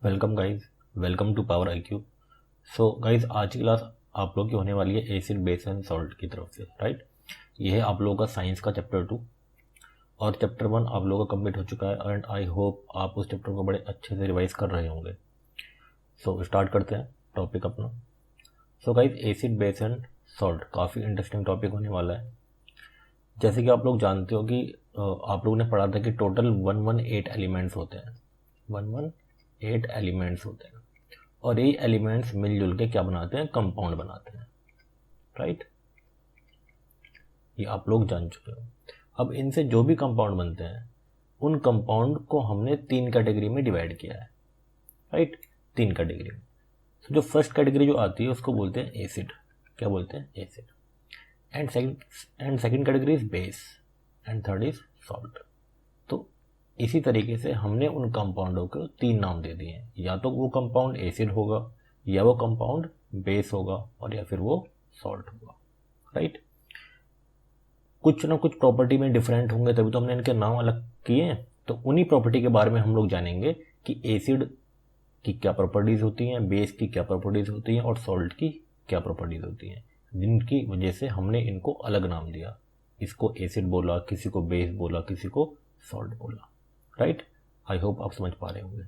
Welcome guys, welcome to power IQ। So guys, आज की class आप लोग की होने वाली है एसिड बेस एंड सॉल्ट की तरफ से, राइट। ये है आप लोगों का साइंस का चैप्टर 2 और चैप्टर 1 आप लोगों का कंप्लीट हो चुका है एंड आई होप आप उस चैप्टर को बड़े अच्छे से रिवाइज कर रहे होंगे। सो स्टार्ट करते हैं टॉपिक अपना। So guys, acid base and salt काफ़ी इंटरेस्टिंग टॉपिक होने वाला है। जैसे कि आप लोग जानते हो कि आप लोगों ने पढ़ा था कि टोटल 118 एलिमेंट्स होते हैं, 118 एलिमेंट्स होते हैं और ये एलिमेंट्स मिलजुल के क्या बनाते हैं, कंपाउंड बनाते हैं, राइट। ये आप लोग जान चुके हो। अब इनसे जो भी कंपाउंड बनते हैं उन कंपाउंड को हमने 3 कैटेगरी में डिवाइड किया है, राइट। 3 कैटेगरी में। तो जो फर्स्ट कैटेगरी जो आती है उसको बोलते हैं एसिड। क्या बोलते हैं? Acid. And second category is base and third is salt. तो इसी तरीके से हमने उन कंपाउंडों को 3 नाम दे दिए हैं। या तो वो कंपाउंड एसिड होगा, या वो कंपाउंड बेस होगा, और या फिर वो सॉल्ट होगा, राइट। कुछ ना कुछ प्रॉपर्टी में डिफरेंट होंगे, तभी तो हमने इनके नाम अलग किए हैं। तो उन्हीं प्रॉपर्टी के बारे में हम लोग जानेंगे कि एसिड की क्या प्रॉपर्टीज होती हैं, बेस की क्या प्रॉपर्टीज होती हैं और सॉल्ट की क्या प्रॉपर्टीज होती हैं, जिनकी वजह से हमने इनको अलग नाम दिया। इसको एसिड बोला, किसी को बेस बोला, किसी को सॉल्ट बोला, राइट। आई होप आप समझ पा रहे होंगे।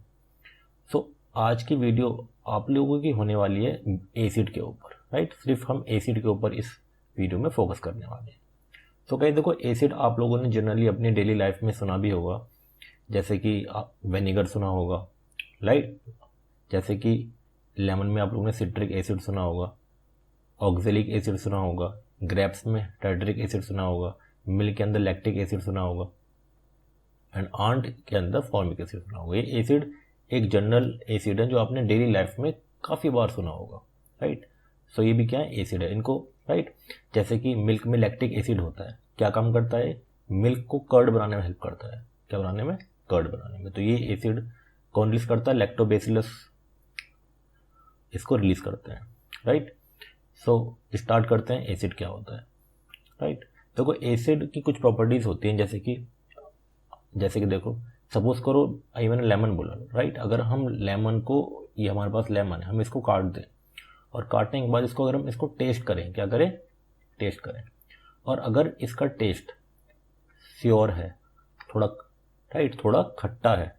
सो आज की वीडियो आप लोगों की होने वाली है एसिड के ऊपर, राइट। सिर्फ हम एसिड के ऊपर इस वीडियो में फोकस करने वाले हैं। तो कहीं देखो, एसिड आप लोगों ने जनरली अपनी डेली लाइफ में सुना भी होगा, जैसे कि वेनिगर सुना होगा, राइट। जैसे कि लेमन में आप लोगों ने सिट्रिक एसिड सुना होगा, ऑक्जेलिक एसिड सुना होगा, ग्रेप्स में टार्टरिक एसिड सुना होगा, मिल्क के अंदर लैक्टिक एसिड सुना होगा एंड आंट के अंदर फॉर्मिक एसिड सुना होगा। ये एसिड एक जनरल एसिड है जो आपने डेली लाइफ में काफ़ी बार सुना होगा, राइट। सो ये भी क्या है? एसिड है इनको, राइट। जैसे कि मिल्क में लैक्टिक एसिड होता है, क्या काम करता है? मिल्क को कर्ड बनाने में हेल्प करता है। क्या बनाने में? कर्ड बनाने में। तो ये एसिड कौन रिलीज करता है? लैक्टोबैसिलस इसको रिलीज करते हैं, राइट। सो स्टार्ट करते हैं एसिड क्या होता है, राइट। देखो, एसिड की कुछ प्रॉपर्टीज होती हैं, जैसे कि देखो, सपोज करो ये मैंने लेमन बोला, राइट। अगर हम लेमन को, ये हमारे पास लेमन है, हम इसको काट दें और काटने के बाद इसको अगर हम इसको टेस्ट करें, क्या करें? टेस्ट करें। और अगर इसका टेस्ट श्योर है, थोड़ा, राइट, थोड़ा खट्टा है,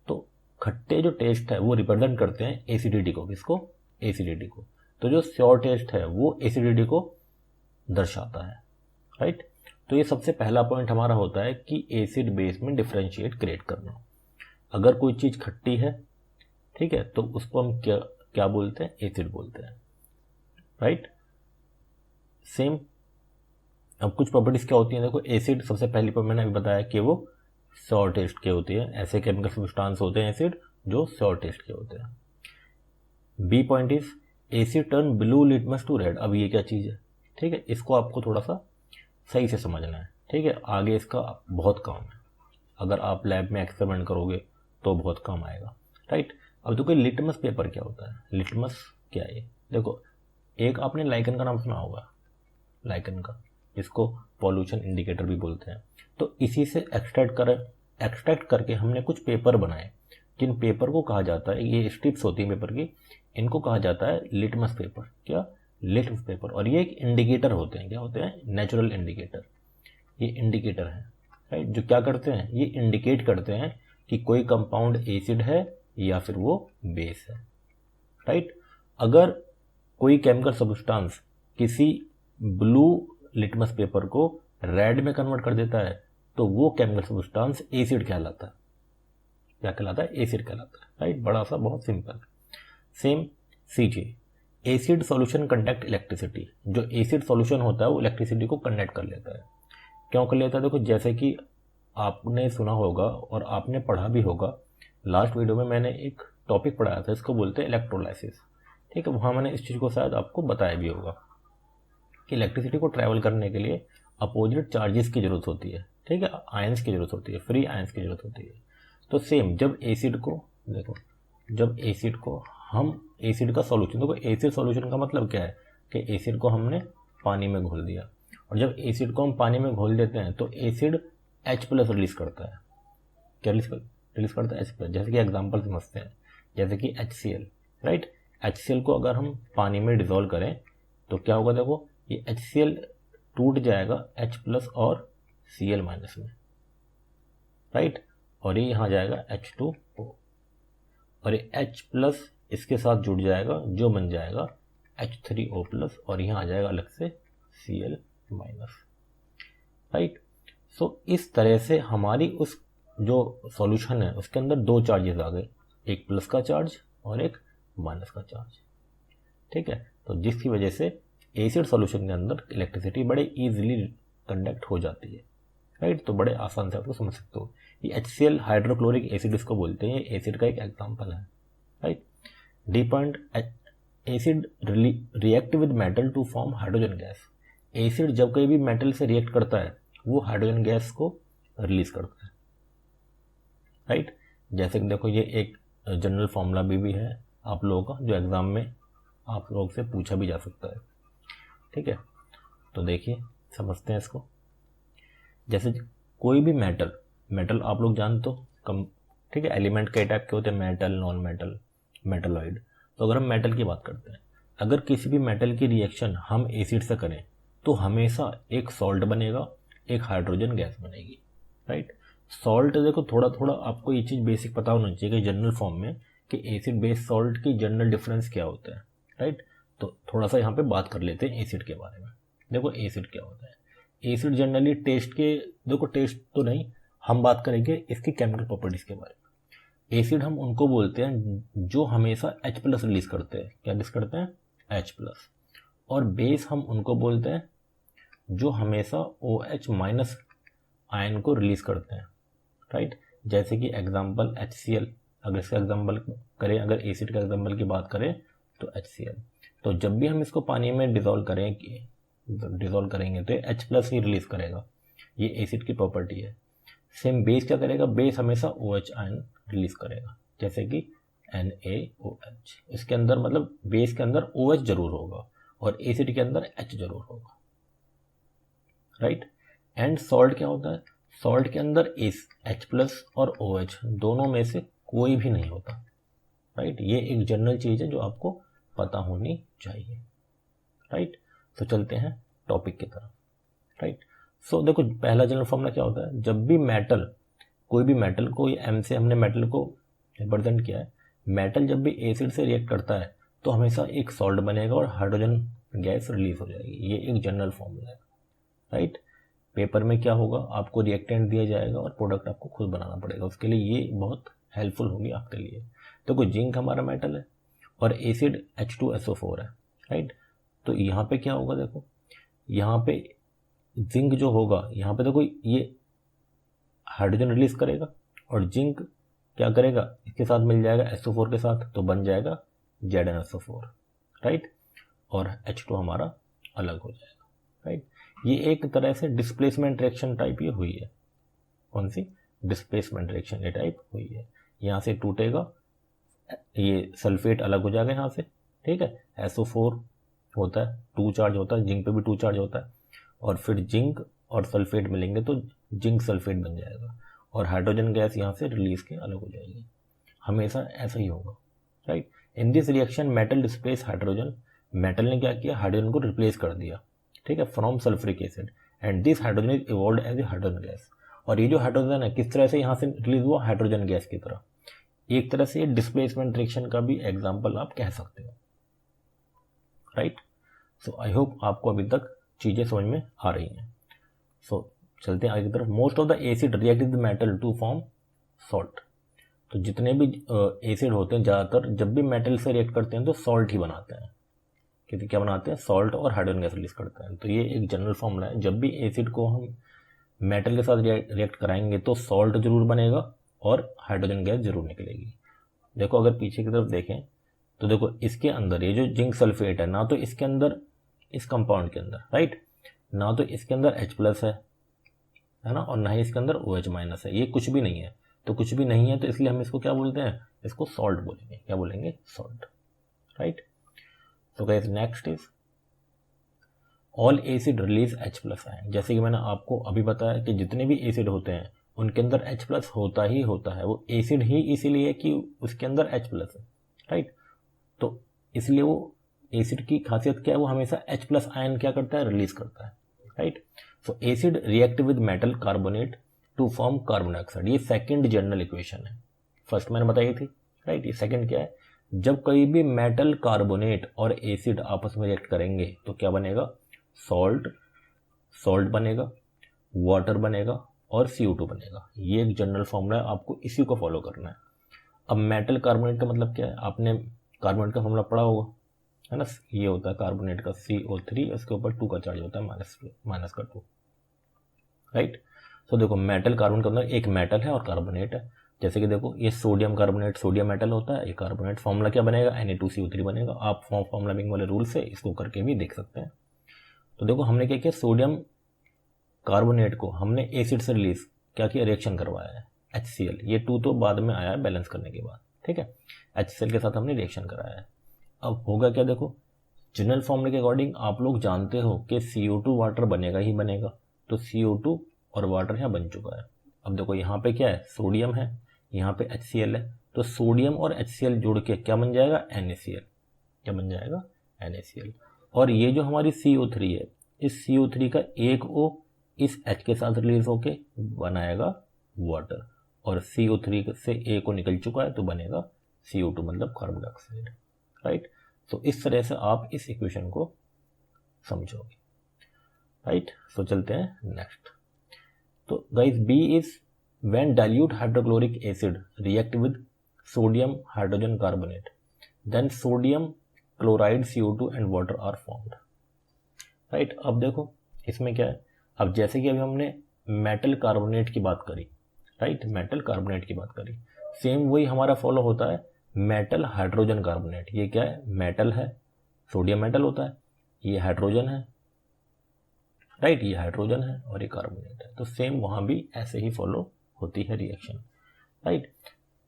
तो खट्टे जो टेस्ट है वो रिप्रेजेंट करते हैं एसिडिटी को। किसको? एसिडिटी को। तो जो श्योर टेस्ट है वो एसिडिटी को दर्शाता है, राइट। तो ये सबसे पहला पॉइंट हमारा होता है कि एसिड बेस में डिफरेंशिएट क्रिएट करना। अगर कोई चीज़ खट्टी है, ठीक है, तो उसको हम क्या क्या बोलते हैं? एसिड बोलते हैं, राइट। सेम। अब कुछ प्रॉपर्टीज क्या होती हैं? देखो, एसिड सबसे पहली पर मैंने अभी बताया कि वो श्योर टेस्ट के होती है। ऐसे केमिकल सब्सटेंस होते हैं एसिड जो श्योर टेस्ट के होते हैं। B point is acid turn blue litmus to red. अब ये क्या चीज़ है? ठीक है, इसको आपको थोड़ा सा सही से समझना है, ठीक है। आगे इसका बहुत काम है, अगर आप लैब में एक्सपेरिमेंट करोगे तो बहुत काम आएगा, राइट। अब देखो, लिटमस पेपर क्या होता है? लिटमस क्या है? देखो, एक आपने लाइकन का नाम सुना होगा, लाइकन का, जिसको पॉल्यूशन इंडिकेटर भी बोलते हैं। तो इसी से एक्सट्रैक्ट करके हमने कुछ पेपर बनाए, जिन पेपर को कहा जाता है, ये स्ट्रिप्स होती हैं पेपर की, इनको कहा जाता है लिटमस पेपर। क्या? Litmus paper. और ये एक इंडिकेटर होते हैं। क्या होते हैं? Natural indicator. ये इंडिकेटर है, राइट, जो क्या करते हैं? ये इंडिकेट करते हैं कि कोई कंपाउंड एसिड है या फिर वो बेस है, राइट। अगर कोई केमिकल सब्सटेंस किसी ब्लू लिटमस पेपर को रेड में कन्वर्ट कर देता है तो वो केमिकल सब्सटेंस एसिड कहलाता है। क्या कहलाता है? एसिड कहलाता है, राइट। बड़ा सा, बहुत simple. Same CG, acid solution conduct electricity. जो एसिड सॉल्यूशन होता है वो इलेक्ट्रिसिटी को कंडक्ट कर लेता है। क्यों कर लेता है? देखो, जैसे कि आपने सुना होगा और आपने पढ़ा भी होगा, लास्ट वीडियो में मैंने एक टॉपिक पढ़ाया था, इसको बोलते हैं इलेक्ट्रोलाइसिस, ठीक है। वहाँ मैंने इस चीज़ को शायद आपको बताया भी होगा कि इलेक्ट्रिसिटी को ट्रैवल करने के लिए अपोजिट चार्जेस की जरूरत होती है, ठीक है, आयंस की जरूरत होती है, फ्री आयंस की जरूरत होती है। तो सेम, जब एसिड को, देखो, जब एसिड को हम, एसिड का सॉल्यूशन, देखो एसिड सॉल्यूशन का मतलब क्या है कि एसिड को हमने पानी में घोल दिया, और जब एसिड को हम पानी में घोल देते हैं तो एसिड H+ रिलीज करता है। क्या रिलीज करता है? H+। जैसे कि एग्जाम्पल समझते हैं, जैसे कि HCl, राइट। HCl को अगर हम पानी में डिजोल्व करें तो क्या होगा, देखो ये HCl टूट जाएगा H+ और Cl- में, राइट। और ये यहाँ जाएगा H2O, और ये H+ इसके साथ जुड़ जाएगा जो बन जाएगा H3O+, और यहाँ आ जाएगा अलग से Cl-, राइट। सो इस तरह से हमारी उस जो सॉल्यूशन है उसके अंदर दो चार्जेस आ गए, एक प्लस का चार्ज और एक माइनस का चार्ज, ठीक है। तो जिसकी वजह से एसिड सॉल्यूशन के अंदर इलेक्ट्रिसिटी बड़े इजीली कंडक्ट हो जाती है, राइट। तो बड़े आसान से आपको समझ सकते हो। ये HCl हाइड्रोक्लोरिक एसिड इसको बोलते हैं, ये एसिड का एक एग्जाम्पल है, right. D point, acid react with metal to form hydrogen gas. Acid जब कहीं भी मेटल से रिएक्ट करता है वो हाइड्रोजन गैस को रिलीज करता है, राइट। जैसे कि देखो ये एक जनरल फॉर्मूला भी है आप लोगों का, जो एग्जाम में आप लोग से पूछा भी जा सकता है, ठीक है। तो देखिए समझते हैं इसको। जैसे कोई भी मेटल आप लोग जानते हो कम, ठीक है। एलिमेंट कई टाइप के होते हैं, मेटल, नॉन मेटल, मेटलॉइड। तो अगर हम मेटल की बात करते हैं, अगर किसी भी मेटल की रिएक्शन हम एसिड से करें तो हमेशा एक सॉल्ट बनेगा, एक हाइड्रोजन गैस बनेगी, राइट। सॉल्ट देखो थोड़ा थोड़ा आपको ये चीज़ बेसिक पता होना चाहिए कि जनरल फॉर्म में कि एसिड बेस सॉल्ट की जनरल डिफरेंस क्या होता है, राइट। तो थोड़ा सा यहाँ पे बात कर लेते हैं एसिड के बारे में। देखो एसिड क्या होता है। एसिड जनरली टेस्ट के, देखो टेस्ट तो नहीं, हम बात करेंगे इसकी केमिकल प्रॉपर्टीज़ के बारे में। एसिड हम उनको बोलते हैं जो हमेशा H+ रिलीज करते हैं। क्या रिलीज करते हैं? H+। और बेस हम उनको बोलते हैं जो हमेशा OH- आयन को रिलीज करते हैं, राइट। जैसे कि एग्जाम्पल HCl, अगर इसका एग्जाम्पल करें, अगर एसिड का एग्जाम्पल की बात करें तो HCl। तो जब भी हम इसको पानी में डिजोल्व करेंगे तो H+ ही रिलीज करेगा, ये एसिड की प्रॉपर्टी है। सेम बेस क्या करेगा, बेस हमेशा OH आयन रिलीज करेगा, जैसे कि NaOH। इसके अंदर मतलब बेस के अंदर OH जरूर होगा और एसिड के अंदर H जरूर होगा, राइट। एंड सॉल्ट क्या होता है, सॉल्ट के अंदर H+ और OH दोनों में से कोई भी नहीं होता, राइट। ये एक जनरल चीज़ है जो आपको पता होनी चाहिए, राइट। तो चलते हैं टॉपिक की तरफ, राइट। सो देखो पहला जनरल फॉर्मूला क्या होता है, जब भी मेटल, कोई भी मेटल को, ये M से हमने मेटल को रिप्रेजेंट किया है, मेटल जब भी एसिड से रिएक्ट करता है तो हमेशा एक सॉल्ट बनेगा और हाइड्रोजन गैस रिलीज हो जाएगी। ये एक जनरल फॉर्मूला है, राइट। पेपर में क्या होगा, आपको रिएक्टेंट दिया जाएगा और प्रोडक्ट आपको खुद बनाना पड़ेगा, उसके लिए ये बहुत हेल्पफुल होगी आपके लिए। तो कोई जिंक हमारा मेटल है और एसिड H2SO4 है, राइट। तो यहाँ पे क्या होगा, देखो यहाँ पे जिंक जो होगा, यहाँ पे देखो ये हाइड्रोजन रिलीज करेगा और जिंक क्या करेगा, इसके साथ मिल जाएगा SO4 के साथ, तो बन जाएगा ZnSO4, राइट। और H2 हमारा अलग हो जाएगा, राइट। ये एक तरह से डिस्प्लेसमेंट रिएक्शन टाइप ये हुई है। कौन सी? डिस्प्लेसमेंट रिएक्शन ये टाइप हुई है। यहाँ से टूटेगा, ये सल्फेट अलग हो जाएगा यहाँ से, ठीक है। SO4 होता है, 2 चार्ज होता है, जिंक पे भी 2 चार्ज होता है, और फिर जिंक और सल्फेट मिलेंगे तो जिंक सल्फेट बन जाएगा और हाइड्रोजन गैस यहाँ से रिलीज के अलग हो जाएगी। हमेशा ऐसा ही होगा, right. In this reaction metal displace hydrogen, metal ने क्या किया, हाइड्रोजन को रिप्लेस कर दिया, ठीक है, from sulphuric acid, and this hydrogen is evolved as a hydrogen gas. और ये जो हाइड्रोजन है किस तरह से यहाँ से रिलीज हुआ, हाइड्रोजन गैस की तरह। एक तरह से डिस्प्लेसमेंट रिएक्शन का भी एग्जाम्पल आप कह सकते हो, राइट। सो आई होप आपको अभी तक चीज़ें समझ में आ रही हैं। सो चलते हैं आगे की तरफ। Most of the acid react with metal to form salt. तो जितने भी एसिड होते हैं ज़्यादातर जब भी मेटल से रिएक्ट करते हैं तो सॉल्ट ही बनाते हैं, क्योंकि क्या बनाते हैं, सॉल्ट और हाइड्रोजन गैस रिलीज करते हैं। तो ये एक जनरल फॉर्मूला है, जब भी एसिड को हम मेटल के साथ रिएक्ट कराएंगे तो सॉल्ट जरूर बनेगा और हाइड्रोजन गैस जरूर निकलेगी। देखो अगर पीछे की तरफ देखें तो देखो इसके अंदर ये जो जिंक सल्फेट है, ना तो इसके अंदर, इस कंपाउंड के अंदर, राइट, ना तो इसके अंदर H+ है ना, और ना ही इसके अंदर OH- है, ये कुछ भी नहीं है। तो कुछ भी नहीं है तो इसलिए हम इसको क्या बोलते हैं, इसको सॉल्ट बोलेंगे। क्या बोलेंगे? Salt, right. तो guys next is all acid release H+ ion. जैसे कि मैंने आपको अभी बताया कि जितने भी एसिड होते हैं उनके अंदर H+ होता ही होता है, वो एसिड ही इसीलिए कि उसके अंदर H+ है, राइट। तो इसलिए वो एसिड की खासियत क्या है, वो हमेशा H+ आयन क्या करता है, रिलीज करता है, right. So acid react with metal carbonate to form carbon dioxide, ये सेकंड जनरल इक्वेशन है, फर्स्ट मैंने बताई थी, राइट। ये सेकंड क्या है, जब कहीं भी मेटल कार्बोनेट और एसिड आपस में रिएक्ट करेंगे तो क्या बनेगा, सॉल्ट बनेगा, वाटर बनेगा और CO2 बनेगा। ये एक जनरल फॉर्मूला है, आपको इसी को फॉलो करना है। अब मेटल कार्बोनेट का मतलब क्या है, आपने कार्बोनेट का फॉर्मूला पढ़ा होगा, है ना, ये होता है कार्बोनेट का CO3, इसके ऊपर 2 का चार्ज होता है, माइनस का 2, राइट। तो देखो मेटल कार्बन का मतलब एक मेटल है और कार्बोनेट है। जैसे कि देखो ये सोडियम कार्बोनेट, सोडियम मेटल होता है, ये कार्बोनेट, फॉर्मूला क्या बनेगा, Na2CO3 बनेगा। आप फॉर्मूला बिंग वाले रूल से इसको करके भी देख सकते हैं। तो देखो हमने क्या किया, सोडियम कार्बोनेट को हमने एसिड से रिलीज क्या किया, रिएक्शन करवाया है, HCl, ये 2 तो बाद में आया है बैलेंस करने के बाद, ठीक है। HCl के साथ हमने रिएक्शन कराया है। अब होगा क्या, देखो जनरल फॉर्मूले के अकॉर्डिंग आप लोग जानते हो कि CO2 वाटर बनेगा ही बनेगा, तो CO2 और वाटर यहाँ बन चुका है। अब देखो यहाँ पे क्या है, सोडियम है, यहाँ पे HCl है, तो सोडियम और HCl जोड़ के क्या बन जाएगा, NaCl, क्या बन जाएगा, NaCl। और ये जो हमारी CO3 है, इस CO3 का एक O इस H के साथ रिलीज होके बनाएगा वाटर, और CO3 से एक O निकल चुका है तो बनेगा CO2 मतलब कार्बन डाइऑक्साइड, राइट। तो इस तरह से आप इस इक्वेशन को समझोगे, राइट। सो चलते हैं नेक्स्ट। तो guys B is when dilute hydrochloric acid react with sodium hydrogen carbonate then sodium chloride CO2 and water are formed, right. अब देखो इसमें क्या है, अब जैसे कि अभी हमने मेटल कार्बोनेट की बात करी, राइट, मेटल कार्बोनेट की बात करी, सेम वही हमारा फॉलो होता है मेटल हाइड्रोजन कार्बोनेट। ये क्या है, मेटल है, सोडियम मेटल होता है, ये हाइड्रोजन है, राइट, ये हाइड्रोजन है और ये कार्बोनेट है। तो सेम वहाँ भी ऐसे ही फॉलो होती है रिएक्शन, राइट।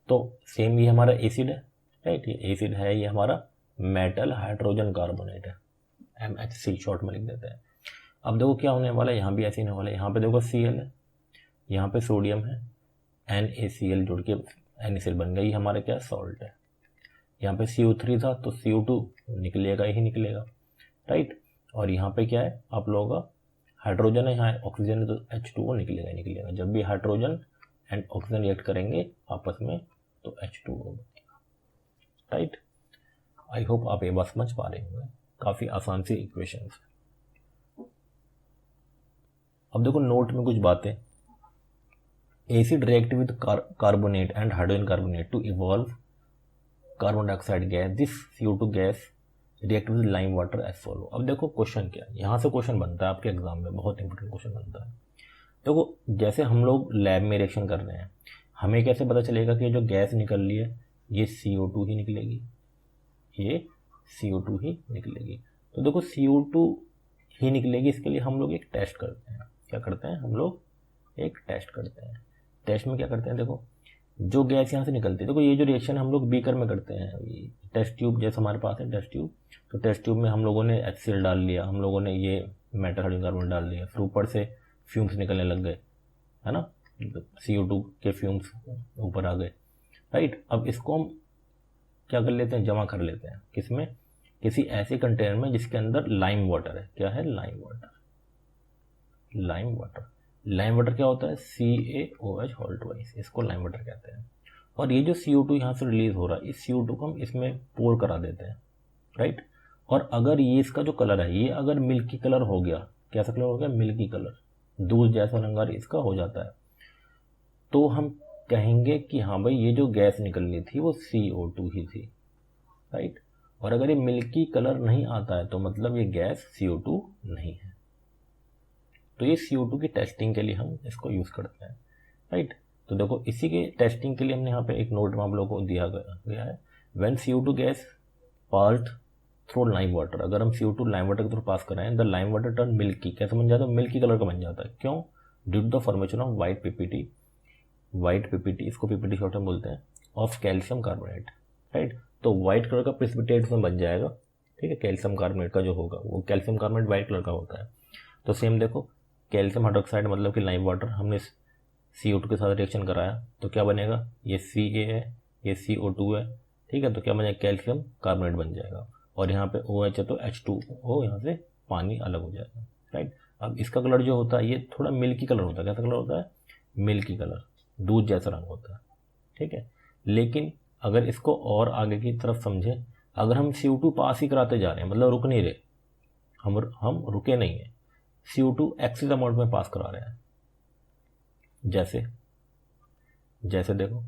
तो सेम ये हमारा एसिड है, राइट, ये एसिड है, ये हमारा मेटल हाइड्रोजन कार्बोनेट है, MHC शॉर्ट में लिख देते हैं। अब देखो क्या होने वाला है, यहाँ भी ऐसे ही होने वाला है। यहाँ पे देखो Cl है, यहाँ पे सोडियम है, NaCl जुड़ के NaCl बन गई, हमारा क्या सॉल्ट है। यहाँ पे CO3 था तो CO2 निकलेगा ही निकलेगा, राइट। और यहाँ पे क्या है आप लोगों का, हाइड्रोजन है, यहाँ ऑक्सीजन है तो H2O निकलेगा ही निकलेगा। जब भी हाइड्रोजन एंड ऑक्सीजन रिएक्ट करेंगे आपस में तो H2O बनेगा, राइट। आई होप आप ये बात समझ पा रहे होंगे, काफ़ी आसान सी इक्वेशन है। अब देखो नोट में कुछ बातें, acid react with carbonate and hydrogen carbonate to evolve carbon dioxide gas, this CO2 gas react with lime water as follow. अब देखो क्वेश्चन क्या है, यहाँ से क्वेश्चन बनता है आपके एग्जाम में, बहुत इंपॉर्टेंट क्वेश्चन बनता है। देखो जैसे हम लोग लैब में रिएक्शन कर रहे हैं, हमें कैसे पता चलेगा कि जो गैस निकल रही है ये CO2 ही निकलेगी, ये CO2 ही निकलेगी। तो देखो CO2 ही निकलेगी, इसके लिए हम लोग एक टेस्ट करते हैं। क्या करते हैं हम लोग, एक टेस्ट करते हैं। टेस्ट में क्या करते हैं, देखो जो गैस यहाँ से निकलती है, देखो ये जो रिएक्शन हम लोग बीकर में करते हैं, टेस्ट ट्यूब जैसे हमारे पास है टेस्ट ट्यूब, तो टेस्ट ट्यूब में हम लोगों ने HCl डाल लिया, हम लोगों ने ये मेटल हाइड्रोजन कार्बोनेट डाल दिया, फिर ऊपर से फ्यूम्स निकलने लग गए, है ना, CO2 के फ्यूम्स ऊपर आ गए, राइट। अब इसको हम क्या कर लेते हैं, जमा कर लेते हैं, किसमें, किसी ऐसे कंटेनर में जिसके अंदर लाइम वाटर है। क्या है, lime water, lime water. Lime water क्या होता है, CaOH होल ट्वाइस, इसको लाइम वाटर कहते हैं। और ये जो CO2 यहाँ से रिलीज हो रहा है, इस CO2 को हम इसमें पोर करा देते हैं, राइट। और अगर ये इसका जो कलर है, ये अगर मिल्की कलर हो गया, कैसा कलर हो गया, मिल्की कलर, दूध जैसा रंग इसका हो जाता है, तो हम कहेंगे कि हाँ भाई ये जो गैस निकलनी थी वो CO2 ही थी, राइट। और अगर ये मिल्की कलर नहीं आता है तो मतलब ये गैस CO2 नहीं है। तो ये CO2 की टेस्टिंग के लिए हम इसको यूज़ करते हैं, राइट। तो देखो इसी के टेस्टिंग के लिए हमने यहाँ पे एक नोट में आप लोगों को दिया गया है, when CO2 gas passed through lime water, अगर हम CO2 लाइम वाटर के थ्रू पास कराएं, the lime water turn milky, कैसे बन जाता है, मिल्की कलर का बन जाता है। क्यों, due to the formation of white PPT, इसको PPT शॉर्ट में बोलते हैं, ऑफ कैल्शियम कार्बोनेट, राइट। तो व्हाइट कलर का प्रेसिपिटेट उसमें बन जाएगा, ठीक है, कैल्शियम कार्बोनेट का जो होगा वो कैल्शियम कार्बोनेट व्हाइट कलर का होता है। तो सेम देखो कैल्शियम हाइड्रोक्साइड मतलब कि लाइम वाटर, हमने CO2 के साथ रिएक्शन कराया तो क्या बनेगा, ये Ca है, ये CO2 है, ठीक है। तो क्या बनेगा, कैल्शियम कार्बोनेट बन जाएगा, और यहाँ पे OH है तो H2O, यहाँ से पानी अलग हो जाएगा, राइट। अब इसका कलर जो होता है ये थोड़ा मिल्की कलर होता है। कैसा कलर होता है, मिल्की कलर, दूध जैसा रंग होता है, ठीक है। लेकिन अगर इसको और आगे की तरफ समझें, अगर हम CO2 पास ही कराते जा रहे हैं, मतलब रुक नहीं रहे, हम रुके नहीं है, CO2 एक्सेस अमाउंट में पास करा रहे हैं। जैसे देखो,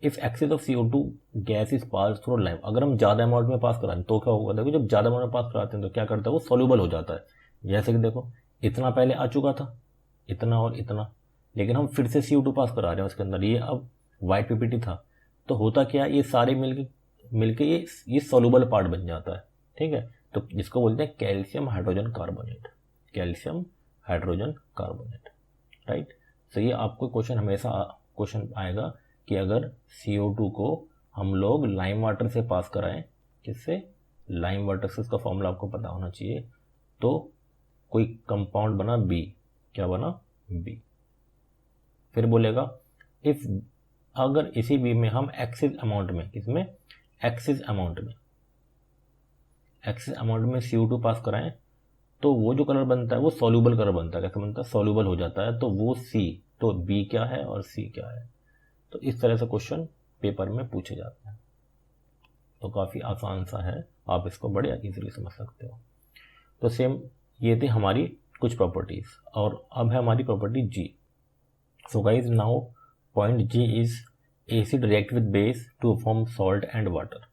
if excess of CO2 gas is pass through lime, अगर हम ज़्यादा अमाउंट में पास कराएं तो क्या होगा, देखो जब ज़्यादा अमाउंट में पास कराते हैं तो क्या करता है, वो सॉल्यूबल हो जाता है। जैसे कि देखो, इतना पहले आ चुका था, इतना और इतना, लेकिन हम फिर से CO2 पास करा रहे हैं उसके अंदर, ये अब वाइट PPT था, तो होता क्या है, ये सारे मिलके ये सॉल्यूबल पार्ट बन जाता है, ठीक है। तो जिसको बोलते हैं calcium hydrogen carbonate, calcium hydrogen carbonate, right. तो ये आपको क्वेश्चन हमेशा क्वेश्चन आएगा कि अगर CO2 को हम लोग लाइम वाटर से पास कराएं, किससे, लाइम वाटर से, उसका फॉर्मूला आपको पता होना चाहिए, तो कोई कंपाउंड बना B, क्या बना, B। फिर बोलेगा इफ, अगर इसी B में हम एक्सेस अमाउंट में, किसमें, एक्सेस अमाउंट में CO2 पास कराएं तो वो जो कलर बनता है वो सॉल्यूबल कलर बनता है। कैसे बनता है, सॉल्यूबल हो जाता है, तो वो C, तो B क्या है और C क्या है। तो इस तरह से क्वेश्चन पेपर में पूछे जाते हैं, तो काफ़ी आसान सा है, आप इसको बड़े इजीली समझ सकते हो। तो सेम ये थी हमारी कुछ प्रॉपर्टीज, और अब है हमारी property G। So guys now point G is acid react with base to form salt and water,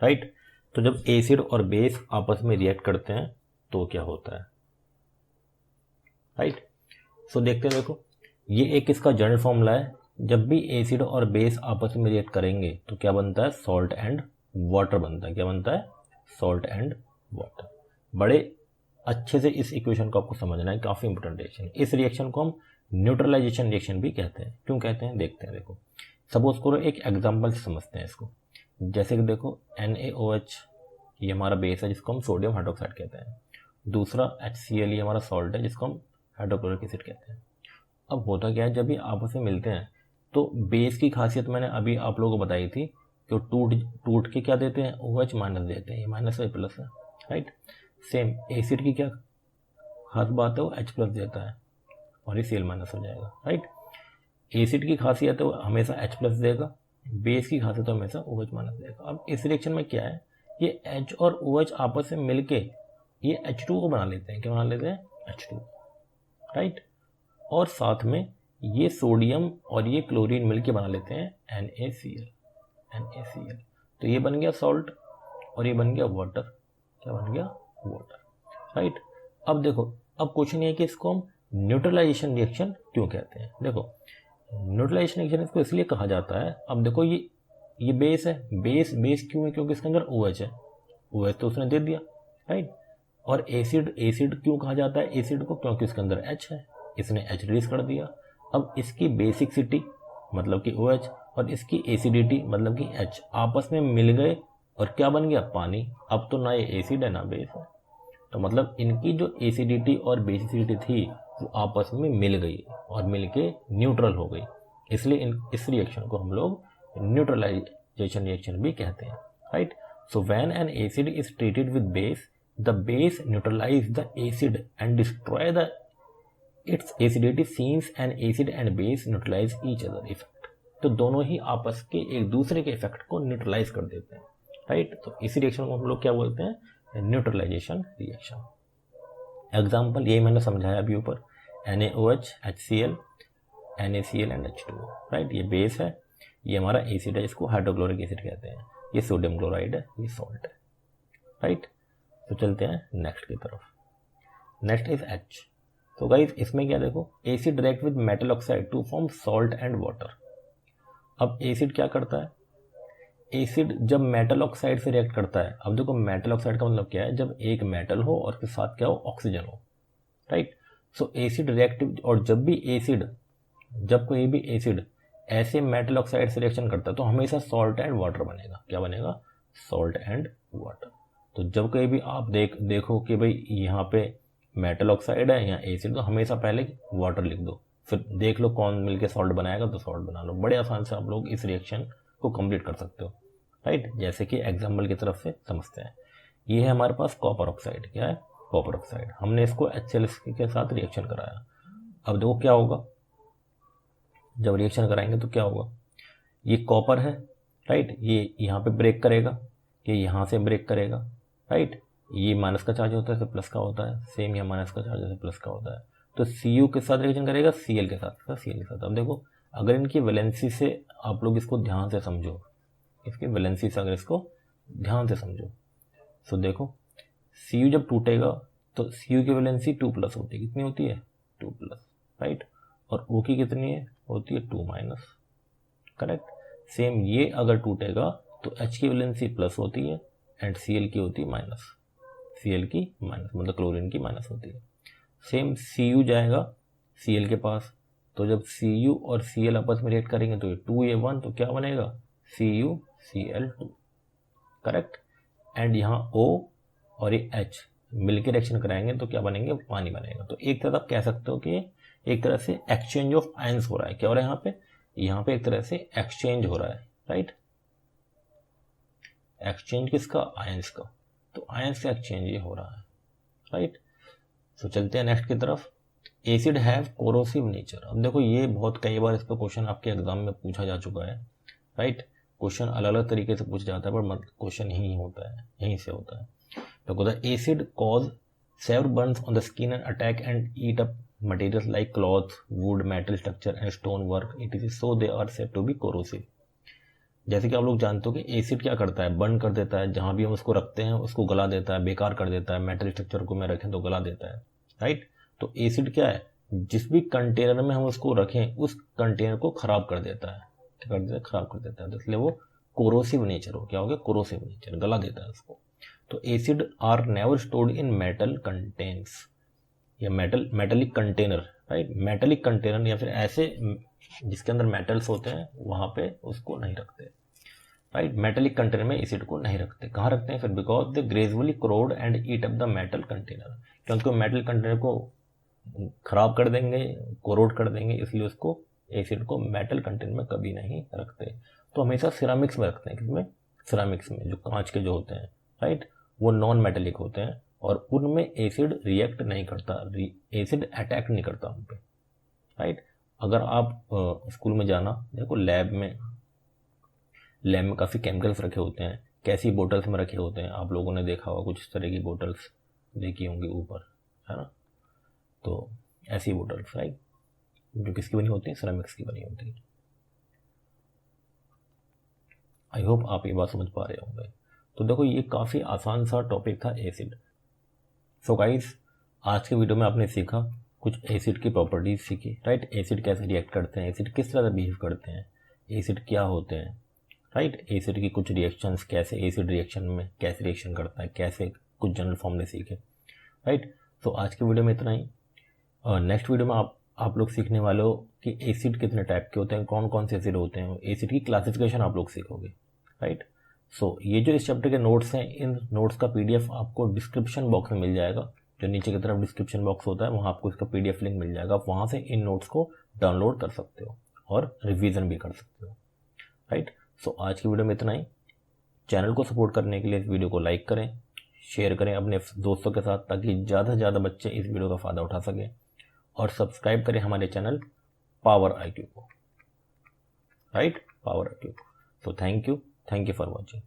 right. तो जब एसिड और बेस आपस में रिएक्ट करते हैं तो क्या होता है, राइट। सो देखते हैं, देखो ये एक इसका जनरल फॉर्मूला है, जब भी एसिड और बेस आपस में रिएक्ट करेंगे तो क्या बनता है, सॉल्ट एंड वाटर बनता है। क्या बनता है, सॉल्ट एंड वाटर। बड़े अच्छे से इस इक्वेशन को आपको समझना है, काफ़ी इंपॉर्टेंट रिएक्शन। इस रिएक्शन को हम न्यूट्रलाइजेशन रिएक्शन भी कहते हैं। क्यों कहते हैं, देखते हैं। देखो सपोज करो, एक एग्जाम्पल से समझते हैं इसको। जैसे कि देखो NaOH ये हमारा बेस है जिसको हम सोडियम हाइड्रोक्साइड कहते हैं, दूसरा HCl ये हमारा सॉल्ट है जिसको हम हाइड्रोक्लोरिक एसिड कहते हैं। अब होता क्या है, जब ये आपस में मिलते हैं तो बेस की खासियत मैंने अभी आप लोगों को बताई थी कि टूट के क्या देते हैं, OH माइनस देते हैं, ये माइनस है प्लस है, राइट। सेम एसिड की क्या खास बात है, वो H प्लस देता है और ये Cl माइनस हो जाएगा, राइट। एसिड की खासियत है वो हमेशा H प्लस देगा, बेस की खासियत है हमेशा OH माइनस देगा। अब इस रिएक्शन में क्या है, ये H और OH आपस में मिलके ये H2O बना लेते हैं। क्या बना लेते हैं, H2O, राइट। और साथ में ये सोडियम और ये क्लोरीन मिलके बना लेते हैं NaCl। तो ये बन गया सॉल्ट और ये बन गया वाटर। क्या बन गया, वाटर, राइट। अब देखो, अब क्वेश्चन ये है कि इसको हम न्यूट्रलाइजेशन रिएक्शन क्यों कहते हैं। देखो न्यूट्रलाइजेशन रिएक्शन इसको इसलिए कहा जाता है, अब देखो ये बेस है, बेस क्यों है, क्योंकि इसके अंदर OH है, OH तो उसने दे दिया, राइट। और एसिड क्यों कहा जाता है एसिड को, क्योंकि इसके अंदर H है, इसने H रिलीज कर दिया। अब इसकी बेसिकसिटी मतलब कि OH और इसकी एसिडिटी मतलब कि H आपस में मिल गए और क्या बन गया, पानी। अब तो ना ये एसिड है ना बेस है, तो मतलब इनकी जो एसिडिटी और बेसिसिटी थी वो आपस में मिल गई और मिलके न्यूट्रल हो गई, इसलिए इस रिएक्शन को हम लोग न्यूट्रलाइजेशन रिएक्शन भी कहते हैं, right. So when an acid is treated with base, the base neutralize the acid and destroy the its acidity since an acid and base neutralize each other effect. तो दोनों ही आपस के एक दूसरे के इफेक्ट को न्यूट्रलाइज कर देते हैं, राइट। तो इस रिएक्शन को हम लोग क्या बोलते हैं, न्यूट्रलाइजेशन रिएक्शन। एग्जाम्पल यही मैंने समझाया अभी ऊपर, NaOH HCl NaCl and H2O, right. ये बेस है, ये हमारा एसिड है जिसको हाइड्रोक्लोरिक एसिड कहते हैं, ये सोडियम क्लोराइड है, ये सॉल्ट है, राइट। तो चलते हैं नेक्स्ट की तरफ। Next is H। तो गाइज इसमें क्या देखो, acid react with metal oxide to form salt and water. अब एसिड क्या करता है, एसिड जब मेटल ऑक्साइड से रिएक्ट करता है, अब देखो मेटल ऑक्साइड का मतलब क्या है, जब एक मेटल हो और उसके साथ क्या हो, ऑक्सीजन हो, राइट। सो एसिड रिएक्टिव, और जब कोई भी एसिड ऐसे मेटल ऑक्साइड से रिएक्शन करता है तो हमेशा सॉल्ट एंड वाटर बनेगा। क्या बनेगा, सॉल्ट एंड वाटर। तो जब कोई भी आप देखो कि भाई यहाँ पे मेटल ऑक्साइड है या एसिड, तो हमेशा पहले वाटर लिख दो, फिर देख लो कौन मिलके सॉल्ट बनाएगा तो सॉल्ट बना लो। बड़े आसान से आप लोग इस रिएक्शन को कंप्लीट कर सकते हो, राइट। जैसे कि एग्जाम्पल की तरफ से समझते हैं। ये है हमारे पास कॉपर ऑक्साइड, क्या है, कॉपर ऑक्साइड। हमने इसको HCl के साथ रिएक्शन कराया। अब देखो क्या होगा, जब रिएक्शन कराएंगे तो क्या होगा, ये कॉपर है, राइट, ये यहाँ पे ब्रेक करेगा, ये यहाँ से ब्रेक करेगा, राइट। ये माइनस का चार्ज होता है तो प्लस का होता है, सेम यहाँ माइनस का चार्ज होता है प्लस का होता है। तो Cu के साथ रिएक्शन करेगा, Cl के साथ, Cl के साथ। अब देखो अगर इनकी वैलेंसी से आप लोग इसको ध्यान से समझो, इसकी वैलेंसी से अगर इसको ध्यान से समझो तो देखो Cu जब टूटेगा तो Cu की वैलेंसी 2+ होती है, कितनी होती है, 2+, राइट। और O की कितनी है, होती है 2-, करेक्ट। सेम ये अगर टूटेगा तो H की वैलेंसी प्लस होती है एंड Cl की होती है माइनस, Cl की माइनस, मतलब क्लोरीन की माइनस होती है। सेम Cu जाएगा Cl के पास, तो जब Cu और Cl आपस में रिएक्ट करेंगे तो ये 2 ये 1, तो क्या बनेगा, CuCl2, करेक्ट। एंड यहाँ O और ये H मिलकर रिएक्शन कराएंगे तो क्या बनेंगे, पानी बनेगा। तो एक तरह आप कह सकते हो कि एक तरह से एक्सचेंज ऑफ आयंस हो रहा है। क्या हो रहा है यहाँ पे एक तरह से एक्सचेंज हो रहा है, राइट। एक्सचेंज किसका, आयंस का। तो आयंस का एक्सचेंज ये हो रहा है, राइट। तो चलते हैं नेक्स्ट की तरफ। Acid have corrosive nature. अब देखो ये बहुत कई बार इसका क्वेश्चन आपके एग्जाम में पूछा जा चुका है, राइट। क्वेश्चन अलग अलग तरीके से पूछा जाता है पर क्वेश्चन यही होता है, यहीं से होता है। तो the acid cause severe burns on the skin and attack and eat up materials like cloth, wood, metal structure and stone work, etc. So they are said to be corrosive. जैसे कि आप लोग जानते हो कि एसिड क्या करता है, बर्न कर देता है, जहाँ भी हम उसको रखते हैं उसको गला देता है, बेकार कर देता है। मेटल स्ट्रक्चर को में रखें तो गला देता है, राइट। तो एसिड क्या है, जिस भी कंटेनर में हम उसको रखें उस कंटेनर को खराब कर देता है, क्या कर देता है, खराब कर देता है। तो इसलिए वो कोरोसिव नेचर हो, क्या हो गया, कोरोसिव नेचर, गला देता है उसको। तो acid are never stored in metal containers, या metallic container, right. Metallic container या फिर ऐसे जिसके अंदर मेटल्स होते हैं वहाँ पे उसको नहीं रखते, राइट। मेटलिक कंटेनर में एसिड को नहीं रखते। कहाँ रखते हैं फिर, because they gradually corrode and eat up the metal container, क्योंकि मेटल कंटेनर को खराब कर देंगे, कोरोड कर देंगे, इसलिए उसको एसिड को मेटल कंटेनर में कभी नहीं रखते। तो हमेशा सिरामिक्स में रखते हैं, किसमें, सिरामिक्स में, जो कांच के जो होते हैं, राइट, वो नॉन मेटेलिक होते हैं और उनमें एसिड रिएक्ट नहीं करता, एसिड अटैक नहीं करता उन पे, राइट। अगर आप स्कूल में जाना, देखो लैब में काफ़ी केमिकल्स रखे होते हैं, कैसी बोटल्स में रखे होते हैं, आप लोगों ने देखा होगा कुछ इस तरह की बोटल्स देखी होंगी ऊपर, है ना। तो ऐसी बोटल्स, राइट, जो किसकी बनी होती है, सिरेमिक्स की बनी होती है। आई होप आप ये बात समझ पा रहे होंगे। तो देखो ये काफ़ी आसान सा टॉपिक था एसिड। सो गाइस, आज के वीडियो में आपने सीखा कुछ एसिड की प्रॉपर्टीज सीखी, राइट। एसिड कैसे रिएक्ट करते हैं, एसिड किस तरह से बिहेव करते हैं, एसिड क्या होते हैं, राइट। एसिड की कुछ रिएक्शंस, कैसे एसिड रिएक्शन में कैसे रिएक्शन करता है, कैसे कुछ जनरल फॉर्मूले सीखे, राइट। तो आज के वीडियो में इतना ही। नेक्स्ट वीडियो में आप लोग सीखने वाले हो कि एसिड कितने टाइप के होते हैं, कौन कौन से एसिड होते हैं, एसिड की क्लासिफिकेशन आप लोग सीखोगे, राइट। सो ये जो इस चैप्टर के नोट्स हैं, इन नोट्स का PDF आपको डिस्क्रिप्शन बॉक्स में मिल जाएगा। जो नीचे की तरफ डिस्क्रिप्शन बॉक्स होता है वहाँ आपको इसका PDF लिंक मिल जाएगा। आप वहाँ से इन नोट्स को डाउनलोड कर सकते हो और रिवीजन भी कर सकते हो, राइट। सो आज की वीडियो में इतना ही। चैनल को सपोर्ट करने के लिए इस वीडियो को लाइक करें, शेयर करें अपने दोस्तों के साथ, ताकि ज़्यादा से ज़्यादा बच्चे इस वीडियो का फ़ायदा उठा सकें। और सब्सक्राइब करें हमारे चैनल पावर IQ को, राइट, पावर IQ को। So thank you for watching.